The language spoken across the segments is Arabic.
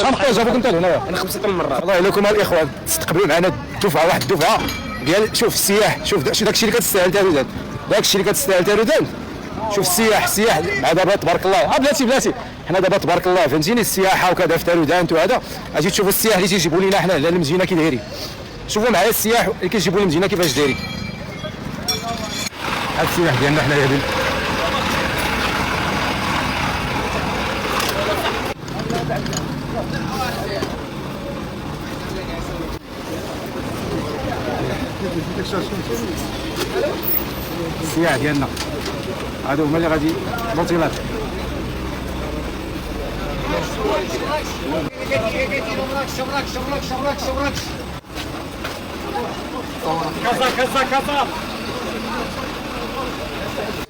شحال من جابوك انت لهنايا؟ انا 5 مرات. الله يليكم الاخوان تستقبلوا معنا الدفعه واحد الدفعه ديال شوف السياح، شوف داكشي اللي كتستاهل تارودان، داكشي اللي كتستاهل تارودان. شوف السياح مع دابا تبارك الله بلاتي حنا دابا تبارك الله فهمتيني السياحه وكذا في تارودان وهذا اجي تشوفوا السياح اللي تيجيبوا لينا حنا على المدينه كي دايرين. شوفوا معايا السياح اللي كيجيبوا المدينه كيفاش دايرين. هاد السياح ديالنا حنايا هادي السياح ديالنا هادو هما اللي غادي بوطيلات.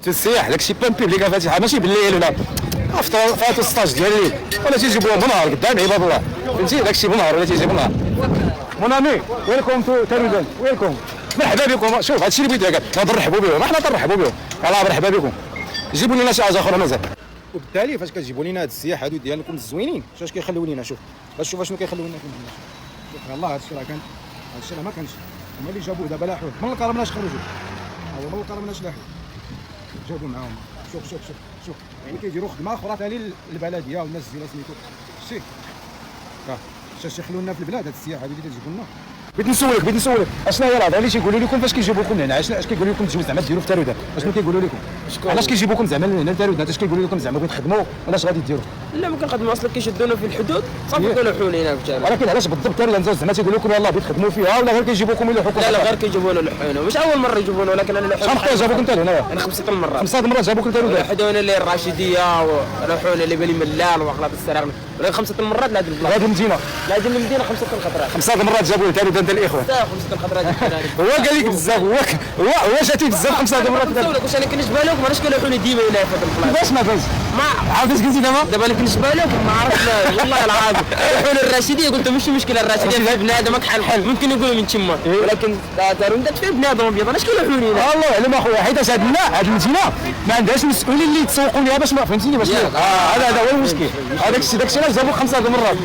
في السياح داكشي بان بيبليك فاتحه ماشي بالليل ولا فاتوا السطاج ديال الليل ولا تيجيبوهم بالنهار قدام عباد الله فهمتي داكشي بالنهار ولا تيجي بالنهار. مون امي ويلكم تو تارودان ويلكم مرحبا بكم. شوف هادشي اللي بغيت نهضر نرحبوا بهم حنا تنرحبوا بهم يلاه مرحبا بكم. جيبوا لنا شي حاجه اخرى مازال. وبالتالي فاش كتجيبوا لنا هاد السياح هادو ديالكم الزوينين اش كيخليو لنا شوف باش شوف شنو كيخليو لنا شوف يلاه هادشي راه كان هادشي راه ما كانش هما اللي جابوه دابا لاحوه من الكرمناش خرجوا هو من الكرمناش لاحوه جابوا معاهم. شوف يعني كيديروا خدمه اخرى ثاني للبلديه والناس ديال سميتو شتي شاش يخلوا لنا في البلاد هاد السياح هادو اللي تجيبوا لنا. بغيت نسولك اشنا هي الهضره اللي تيقولوا لكم فاش كيجيبوكم هنا اش كيقولوا لكم تجيو زعما ديروا في تارودان اشنو كيقولوا لكم علاش كيجيبوكم زعما هنا لتارودان اش كيقولوا لكم زعما بغيت تخدموا ولا اش غادي ديروا؟ لا ما كنخدموا اصلا كيشدونا في الحدود صافي كنلوحوا لينا في الجامع. ولكن علاش بالضبط تارودان زعما تيقولوا لكم يلاه بغيت تخدموا فيها ولا غير كيجيبوكم يلوحوكم؟ لا غير كيجيبونا لحونا مش اول مره يجيبونا ولكن انا شحال من جابوك انت لهنايا؟ انا 5 مرات. 5 مرات جابوك لتارودان؟ لحدونا لي الراشديه ولوحونا لي بني ملال واغلاط السراغ ولكن 5 مرات لهاد البلاصه. هذه المدينه 5 خطرات. 5 مرات جابوا لتارودان ديال الاخوان. 5 خطرات هو قال لك بزاف هو جاتي بزاف 5 مرات. واش انا كنشبه لكم علاش كيلوحوني ديما هنا في هذا البلاصه؟ كيفاش ما فهمتش؟ ما عاودت قلتي دابا انا كنشبه لكم ما عرفتش والله العظيم. يلوحوني الراشديه قلت ماشي مشكله الراشديه فيها بنادم كحل ممكن يقولوا من تما ولكن تارودان فيها بنادم ابيض علاش كيلوحوني هنا؟ الله يعلم اخويا حيت هاد المدينه ما عندهاش مسؤولين اللي يتسوقوا ليها باش ما فهمتيني باش هذا هو المشكل. هذاك الشيء علاش جابوا 5 مرات.